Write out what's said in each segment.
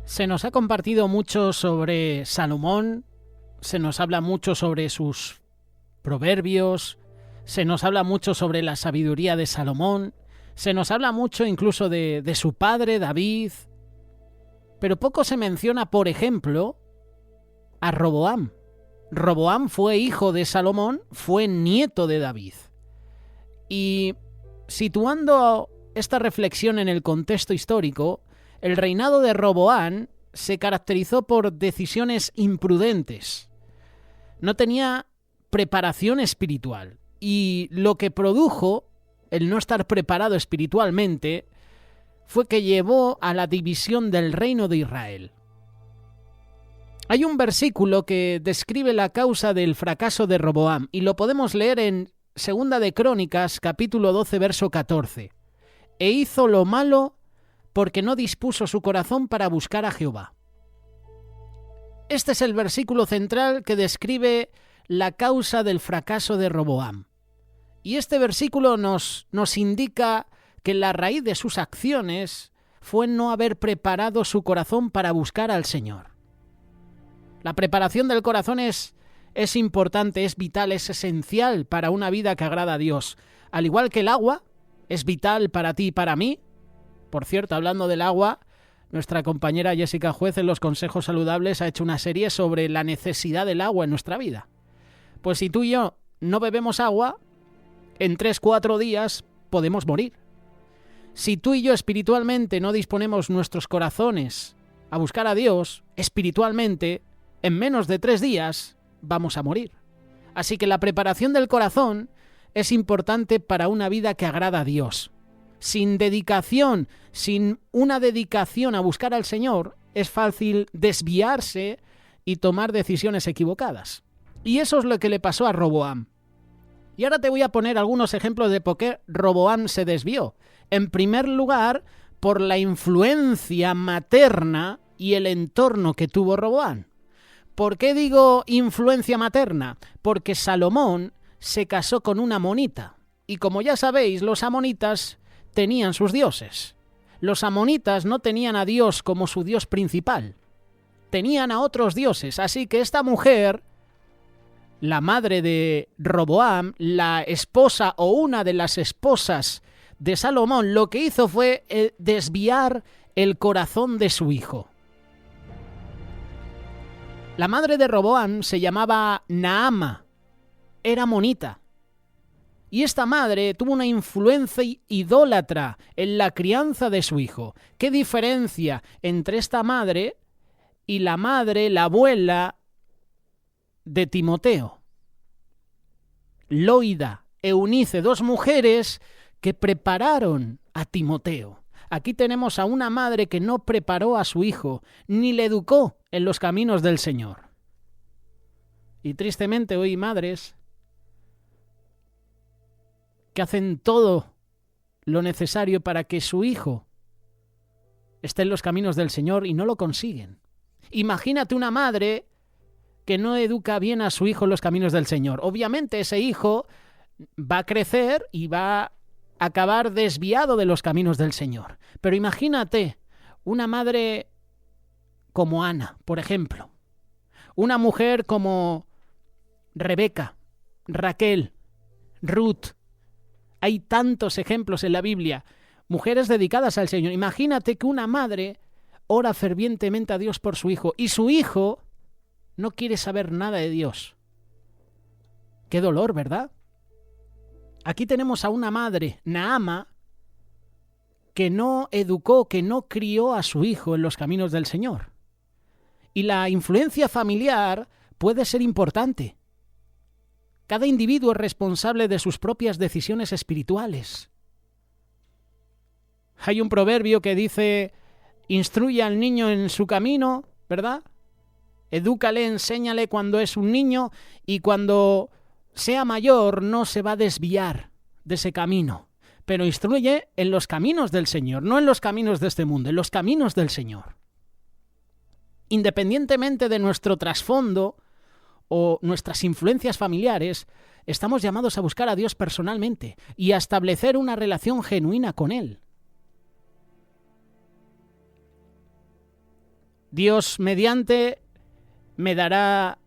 Se nos ha compartido mucho sobre Salomón, se nos habla mucho sobre sus proverbios, se nos habla mucho sobre la sabiduría de Salomón, se nos habla mucho incluso de su padre David, pero poco se menciona, por ejemplo, a Roboam. Roboam fue hijo de Salomón, fue nieto de David. Y situando esta reflexión en el contexto histórico, el reinado de Roboam se caracterizó por decisiones imprudentes. No tenía preparación espiritual y lo que produjo el no estar preparado espiritualmente fue que llevó a la división del reino de Israel. Hay un versículo que describe la causa del fracaso de Roboam y lo podemos leer en 2 de Crónicas, capítulo 12, verso 14. E hizo lo malo porque no dispuso su corazón para buscar a Jehová. Este es el versículo central que describe la causa del fracaso de Roboam. Y este versículo nos indica que la raíz de sus acciones fue no haber preparado su corazón para buscar al Señor. La preparación del corazón es importante, es vital, es esencial para una vida que agrada a Dios. Al igual que el agua es vital para ti y para mí. Por cierto, hablando del agua, nuestra compañera Jessica Juez en los Consejos Saludables ha hecho una serie sobre la necesidad del agua en nuestra vida. Pues si tú y yo no bebemos agua, en 3-4 días podemos morir. Si tú y yo espiritualmente no disponemos nuestros corazones a buscar a Dios, espiritualmente, en menos de 3 días vamos a morir. Así que la preparación del corazón es importante para una vida que agrada a Dios. Sin dedicación, sin una dedicación a buscar al Señor, es fácil desviarse y tomar decisiones equivocadas. Y eso es lo que le pasó a Roboam. Y ahora te voy a poner algunos ejemplos de por qué Roboam se desvió. En primer lugar, por la influencia materna y el entorno que tuvo Roboam. ¿Por qué digo influencia materna? Porque Salomón se casó con una amonita. Y como ya sabéis, los amonitas tenían sus dioses. Los amonitas no tenían a Dios como su Dios principal. Tenían a otros dioses. Así que esta mujer, la madre de Roboam, la esposa o una de las esposas de Salomón, lo que hizo fue desviar el corazón de su hijo. La madre de Roboam se llamaba Naama, era amonita. Y esta madre tuvo una influencia idólatra en la crianza de su hijo. ¿Qué diferencia entre esta madre y la madre, la abuela de Timoteo? Loida, Eunice, 2 mujeres que prepararon a Timoteo. Aquí tenemos a una madre que no preparó a su hijo, ni le educó en los caminos del Señor. Y tristemente hoy madres que hacen todo lo necesario para que su hijo esté en los caminos del Señor y no lo consiguen. Imagínate una madre que no educa bien a su hijo en los caminos del Señor. Obviamente ese hijo va a crecer y va a acabar desviado de los caminos del Señor. Pero imagínate una madre como Ana, por ejemplo. Una mujer como Rebeca, Raquel, Ruth. Hay tantos ejemplos en la Biblia. Mujeres dedicadas al Señor. Imagínate que una madre ora fervientemente a Dios por su hijo y su hijo no quiere saber nada de Dios. Qué dolor, ¿verdad? Aquí tenemos a una madre, Naama, que no educó, que no crió a su hijo en los caminos del Señor. Y la influencia familiar puede ser importante. Cada individuo es responsable de sus propias decisiones espirituales. Hay un proverbio que dice, instruye al niño en su camino, ¿verdad? Edúcale, enséñale cuando es un niño y cuando sea mayor no se va a desviar de ese camino. Pero instruye en los caminos del Señor, no en los caminos de este mundo, en los caminos del Señor. Independientemente de nuestro trasfondo o nuestras influencias familiares, estamos llamados a buscar a Dios personalmente y a establecer una relación genuina con Él. Dios mediante me dará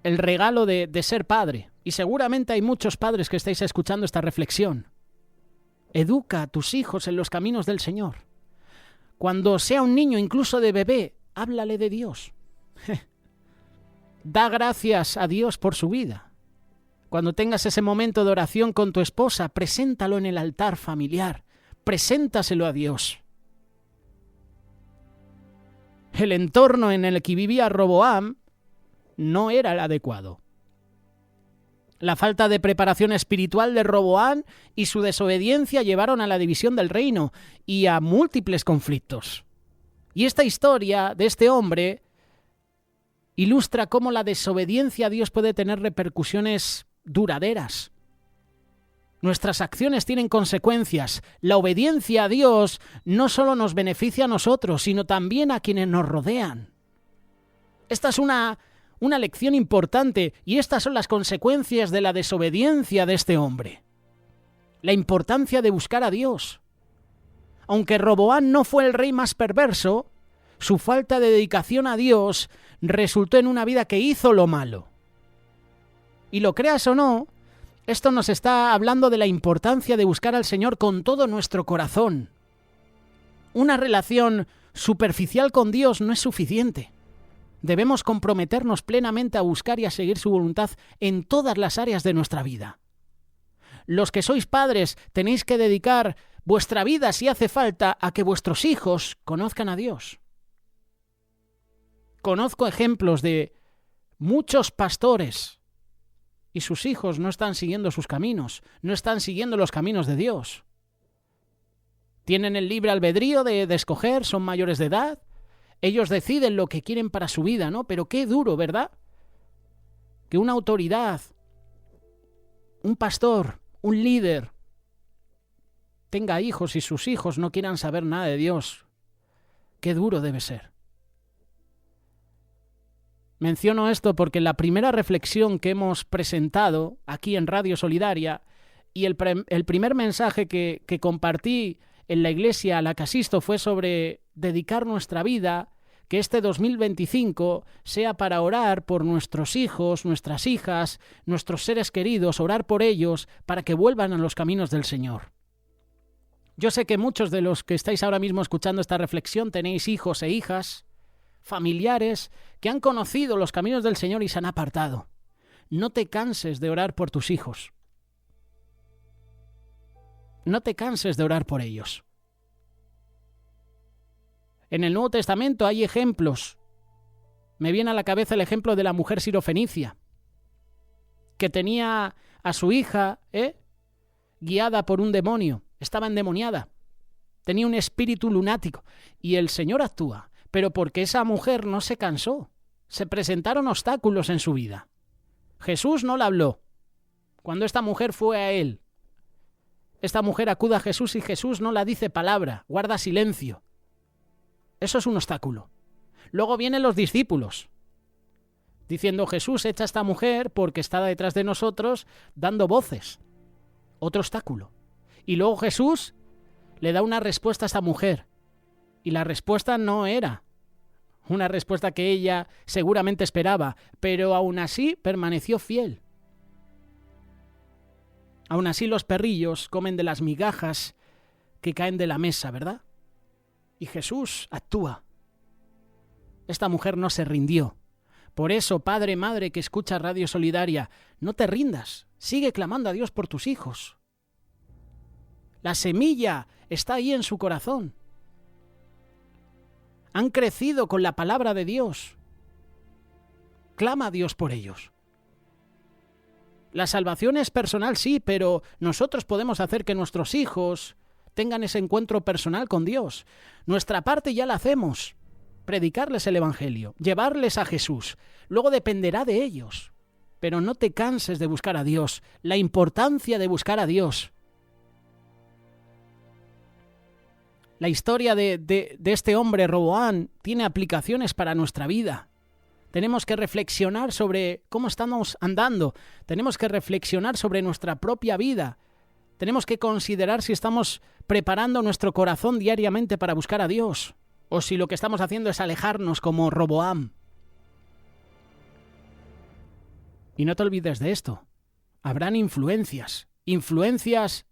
el regalo de ser padre. Y seguramente hay muchos padres que estáis escuchando esta reflexión. Educa a tus hijos en los caminos del Señor. Cuando sea un niño, incluso de bebé, háblale de Dios. Da gracias a Dios por su vida. Cuando tengas ese momento de oración con tu esposa, preséntalo en el altar familiar. Preséntaselo a Dios. El entorno en el que vivía Roboam no era el adecuado. La falta de preparación espiritual de Roboam y su desobediencia llevaron a la división del reino y a múltiples conflictos. Y esta historia de este hombre ilustra cómo la desobediencia a Dios puede tener repercusiones duraderas. Nuestras acciones tienen consecuencias. La obediencia a Dios no solo nos beneficia a nosotros, sino también a quienes nos rodean. Esta es una lección importante y estas son las consecuencias de la desobediencia de este hombre. La importancia de buscar a Dios. Aunque Roboam no fue el rey más perverso, su falta de dedicación a Dios resultó en una vida que hizo lo malo. Y lo creas o no, esto nos está hablando de la importancia de buscar al Señor con todo nuestro corazón. Una relación superficial con Dios no es suficiente. Debemos comprometernos plenamente a buscar y a seguir su voluntad en todas las áreas de nuestra vida. Los que sois padres tenéis que dedicar vuestra vida, si hace falta, a que vuestros hijos conozcan a Dios. Conozco ejemplos de muchos pastores y sus hijos no están siguiendo sus caminos, no están siguiendo los caminos de Dios. Tienen el libre albedrío de escoger, son mayores de edad, ellos deciden lo que quieren para su vida, ¿no? Pero qué duro, ¿verdad? Que una autoridad, un pastor, un líder, tenga hijos y sus hijos no quieran saber nada de Dios. Qué duro debe ser. Menciono esto porque la primera reflexión que hemos presentado aquí en Radio Solidaria y el primer mensaje que compartí en la iglesia a la que asisto fue sobre dedicar nuestra vida, que este 2025 sea para orar por nuestros hijos, nuestras hijas, nuestros seres queridos, orar por ellos para que vuelvan a los caminos del Señor. Yo sé que muchos de los que estáis ahora mismo escuchando esta reflexión tenéis hijos e hijas, familiares que han conocido los caminos del Señor y se han apartado. No te canses de orar por tus hijos. No te canses de orar por ellos. En el Nuevo Testamento hay ejemplos. Me viene a la cabeza el ejemplo de la mujer sirofenicia, que tenía a su hija guiada por un demonio. Estaba endemoniada. Tenía un espíritu lunático. Y el Señor actúa. Pero porque esa mujer no se cansó. Se presentaron obstáculos en su vida. Jesús no la habló. Cuando esta mujer fue a él, esta mujer acude a Jesús y Jesús no la dice palabra, guarda silencio. Eso es un obstáculo. Luego vienen los discípulos, diciendo: Jesús, echa a esta mujer porque está detrás de nosotros dando voces. Otro obstáculo. Y luego Jesús le da una respuesta a esta mujer. Y la respuesta no era una respuesta que ella seguramente esperaba, pero aún así permaneció fiel. Aún así los perrillos comen de las migajas que caen de la mesa, ¿verdad? Y Jesús actúa. Esta mujer no se rindió. Por eso, padre, madre que escucha Radio Solidaria, no te rindas. Sigue clamando a Dios por tus hijos. La semilla está ahí en su corazón. Han crecido con la palabra de Dios. Clama a Dios por ellos. La salvación es personal, sí, pero nosotros podemos hacer que nuestros hijos tengan ese encuentro personal con Dios. Nuestra parte ya la hacemos. Predicarles el Evangelio, llevarles a Jesús. Luego dependerá de ellos. Pero no te canses de buscar a Dios. La importancia de buscar a Dios. La historia de este hombre, Roboam, tiene aplicaciones para nuestra vida. Tenemos que reflexionar sobre cómo estamos andando. Tenemos que reflexionar sobre nuestra propia vida. Tenemos que considerar si estamos preparando nuestro corazón diariamente para buscar a Dios. o si lo que estamos haciendo es alejarnos como Roboam. Y no te olvides de esto. Habrán influencias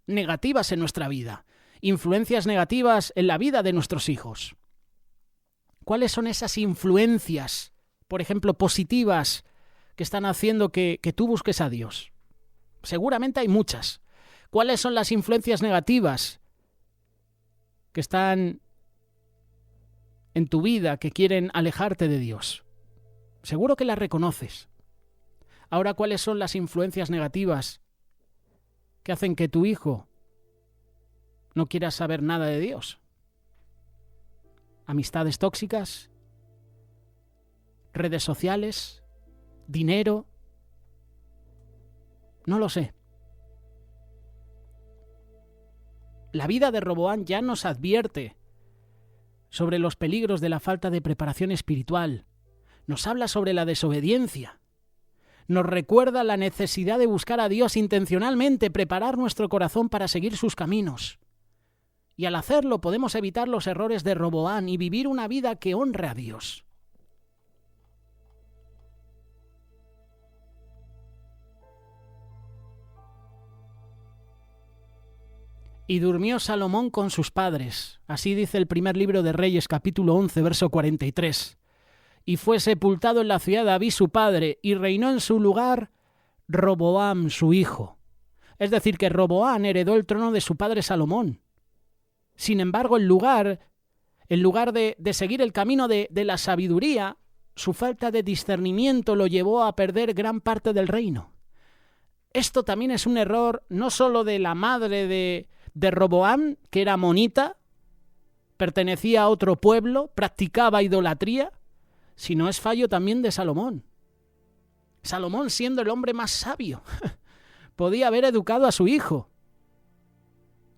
negativas en nuestra vida, influencias negativas en la vida de nuestros hijos. ¿Cuáles son esas influencias, por ejemplo, positivas, que están haciendo que tú busques a Dios? Seguramente hay muchas. ¿Cuáles son las influencias negativas que están en tu vida, que quieren alejarte de Dios? Seguro que las reconoces. Ahora, ¿cuáles son las influencias negativas que hacen que tu hijo no quiera saber nada de Dios? Amistades tóxicas, redes sociales, dinero, no lo sé. La vida de Roboam ya nos advierte sobre los peligros de la falta de preparación espiritual. Nos habla sobre la desobediencia. Nos recuerda la necesidad de buscar a Dios intencionalmente, preparar nuestro corazón para seguir sus caminos. Y al hacerlo podemos evitar los errores de Roboam y vivir una vida que honre a Dios. Y durmió Salomón con sus padres. Así dice el primer libro de Reyes, capítulo 11, verso 43. Y fue sepultado en la ciudad de David su padre, y reinó en su lugar Roboam su hijo. Es decir, que Roboam heredó el trono de su padre Salomón. Sin embargo, en lugar de seguir el camino de la sabiduría, su falta de discernimiento lo llevó a perder gran parte del reino. Esto también es un error no solo de la madre de Roboam, que era amonita, pertenecía a otro pueblo, practicaba idolatría, sino es fallo también de Salomón. Salomón, siendo el hombre más sabio, podía haber educado a su hijo.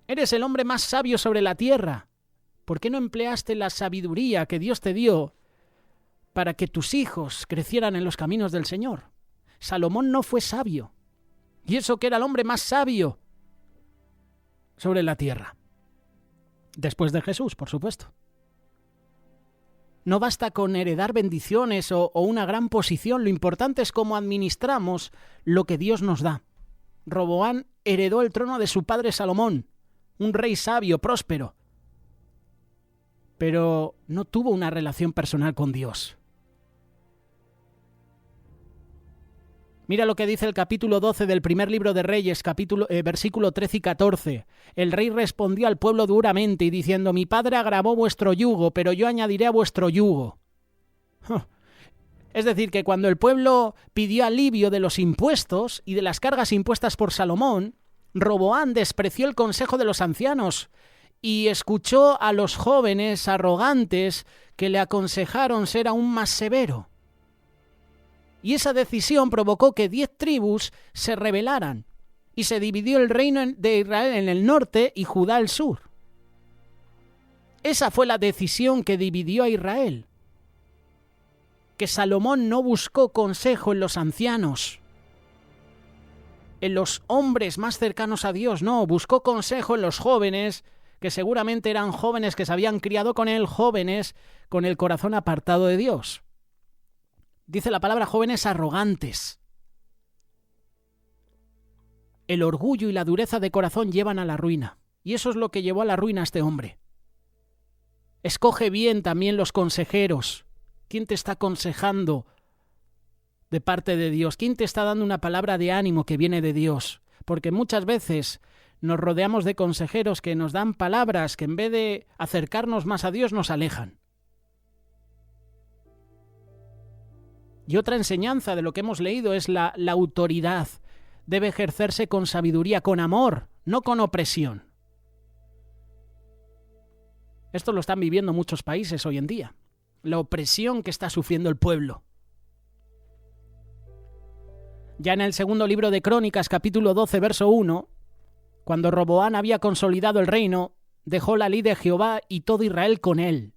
Eres el hombre más sabio sobre la tierra. ¿Por qué no empleaste la sabiduría que Dios te dio para que tus hijos crecieran en los caminos del Señor? Salomón no fue sabio. Y eso que era el hombre más sabio sobre la tierra. Después de Jesús, por supuesto. No basta con heredar bendiciones o una gran posición. Lo importante es cómo administramos lo que Dios nos da. Roboam heredó el trono de su padre Salomón, un rey sabio, próspero, pero no tuvo una relación personal con Dios. Mira lo que dice el capítulo 12 del primer libro de Reyes, versículo 13 y 14. El rey respondió al pueblo duramente y diciendo: mi padre agravó vuestro yugo, pero yo añadiré a vuestro yugo. Es decir, que cuando el pueblo pidió alivio de los impuestos y de las cargas impuestas por Salomón, Roboam despreció el consejo de los ancianos y escuchó a los jóvenes arrogantes que le aconsejaron ser aún más severo. Y esa decisión provocó que 10 tribus se rebelaran y se dividió el reino de Israel en el norte y Judá al sur. Esa fue la decisión que dividió a Israel. Que Salomón no buscó consejo en los ancianos, en los hombres más cercanos a Dios, no, buscó consejo en los jóvenes, que seguramente eran jóvenes que se habían criado con él, jóvenes con el corazón apartado de Dios. Dice la palabra jóvenes arrogantes. El orgullo y la dureza de corazón llevan a la ruina. Y eso es lo que llevó a la ruina a este hombre. Escoge bien también los consejeros. ¿Quién te está aconsejando de parte de Dios? ¿Quién te está dando una palabra de ánimo que viene de Dios? Porque muchas veces nos rodeamos de consejeros que nos dan palabras que en vez de acercarnos más a Dios nos alejan. Y otra enseñanza de lo que hemos leído es la autoridad. Debe ejercerse con sabiduría, con amor, no con opresión. Esto lo están viviendo muchos países hoy en día. La opresión que está sufriendo el pueblo. Ya en el segundo libro de Crónicas, capítulo 12, verso 1, cuando Roboam había consolidado el reino, dejó la ley de Jehová y todo Israel con él.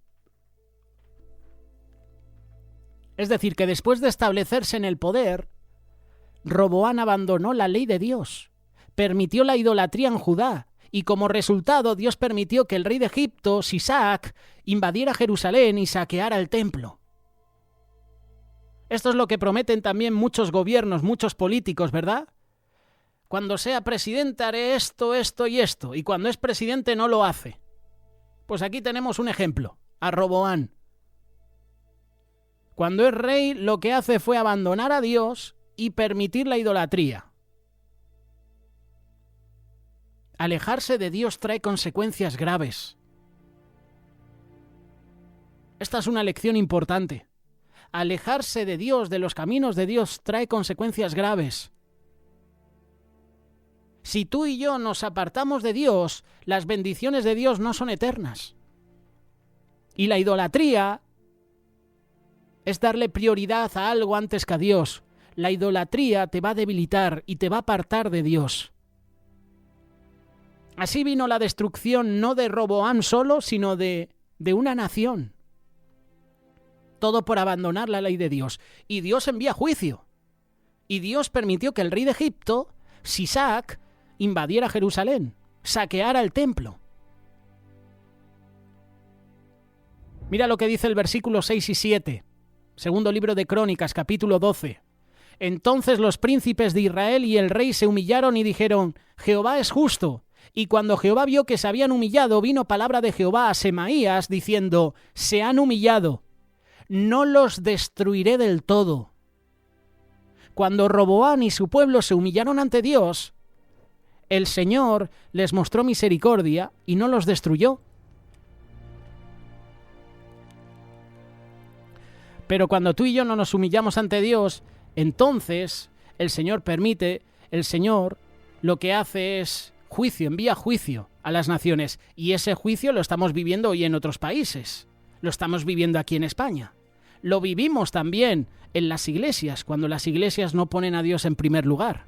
Es decir, que después de establecerse en el poder, Roboam abandonó la ley de Dios, permitió la idolatría en Judá y como resultado Dios permitió que el rey de Egipto, Sisac, invadiera Jerusalén y saqueara el templo. Esto es lo que prometen también muchos gobiernos, muchos políticos, ¿verdad? Cuando sea presidente haré esto, esto y esto, y cuando es presidente no lo hace. Pues aquí tenemos un ejemplo, a Roboam. Cuando es rey, lo que hace fue abandonar a Dios y permitir la idolatría. Alejarse de Dios trae consecuencias graves. Esta es una lección importante. Alejarse de Dios, de los caminos de Dios, trae consecuencias graves. Si tú y yo nos apartamos de Dios, las bendiciones de Dios no son eternas. Y la idolatría es darle prioridad a algo antes que a Dios. La idolatría te va a debilitar y te va a apartar de Dios. Así vino la destrucción no de Roboam solo, sino de una nación. Todo por abandonar la ley de Dios. Y Dios envía juicio. Y Dios permitió que el rey de Egipto, Sisac, invadiera Jerusalén, saqueara el templo. Mira lo que dice el versículo 6 y 7. Segundo libro de Crónicas, capítulo 12. Entonces los príncipes de Israel y el rey se humillaron y dijeron: Jehová es justo. Y cuando Jehová vio que se habían humillado, vino palabra de Jehová a Semaías diciendo: se han humillado, no los destruiré del todo. Cuando Roboam y su pueblo se humillaron ante Dios, el Señor les mostró misericordia y no los destruyó. Pero cuando tú y yo no nos humillamos ante Dios, entonces el Señor permite, el Señor lo que hace es juicio, envía juicio a las naciones. Y ese juicio lo estamos viviendo hoy en otros países. Lo estamos viviendo aquí en España. Lo vivimos también en las iglesias, cuando las iglesias no ponen a Dios en primer lugar.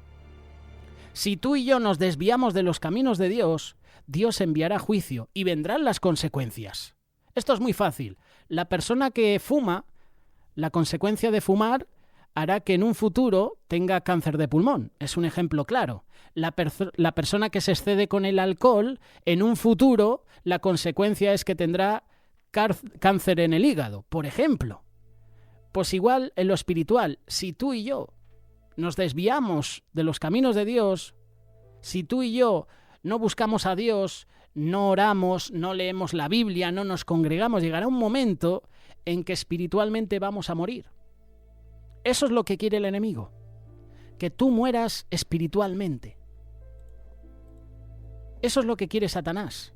Si tú y yo nos desviamos de los caminos de Dios, Dios enviará juicio y vendrán las consecuencias. Esto es muy fácil. La persona que fuma, la consecuencia de fumar hará que en un futuro tenga cáncer de pulmón. Es un ejemplo claro. La persona que se excede con el alcohol, en un futuro la consecuencia es que tendrá cáncer en el hígado, por ejemplo. Pues igual en lo espiritual, si tú y yo nos desviamos de los caminos de Dios, si tú y yo no buscamos a Dios, no oramos, no leemos la Biblia, no nos congregamos, llegará un momento en que espiritualmente vamos a morir. Eso es lo que quiere el enemigo, que tú mueras espiritualmente. Eso es lo que quiere Satanás.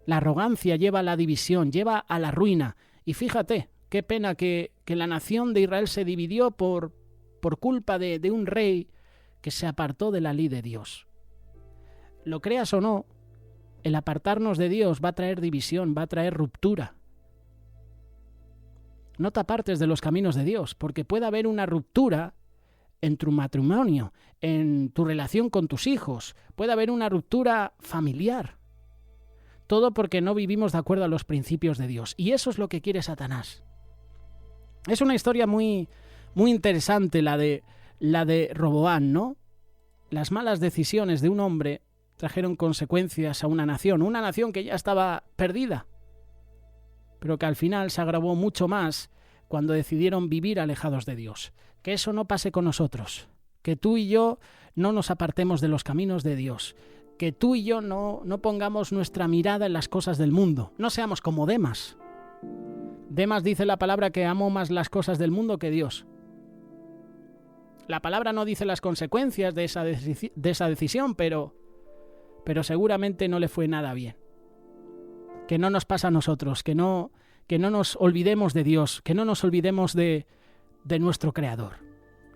La arrogancia lleva a la división, lleva a la ruina. Y fíjate, qué pena que la nación de Israel se dividió por culpa de un rey que se apartó de la ley de Dios. Lo creas o no, el apartarnos de Dios va a traer división, va a traer ruptura. No te apartes de los caminos de Dios, porque puede haber una ruptura en tu matrimonio, en tu relación con tus hijos, puede haber una ruptura familiar. Todo porque no vivimos de acuerdo a los principios de Dios. Y eso es lo que quiere Satanás. Es una historia muy, muy interesante la de Roboam, ¿no? Las malas decisiones de un hombre trajeron consecuencias a una nación que ya estaba perdida, pero que al final se agravó mucho más cuando decidieron vivir alejados de Dios. Que eso no pase con nosotros, que tú y yo no nos apartemos de los caminos de Dios, que tú y yo no pongamos nuestra mirada en las cosas del mundo, no seamos como Demas. Demas dice la palabra que amó más las cosas del mundo que Dios. La palabra no dice las consecuencias de esa decisión, pero seguramente no le fue nada bien. Que no nos pasa a nosotros, que no nos olvidemos de Dios, que no nos olvidemos de nuestro Creador.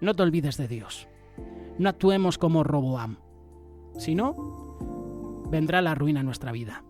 No te olvides de Dios. No actuemos como Roboam. Si no, vendrá la ruina en nuestra vida.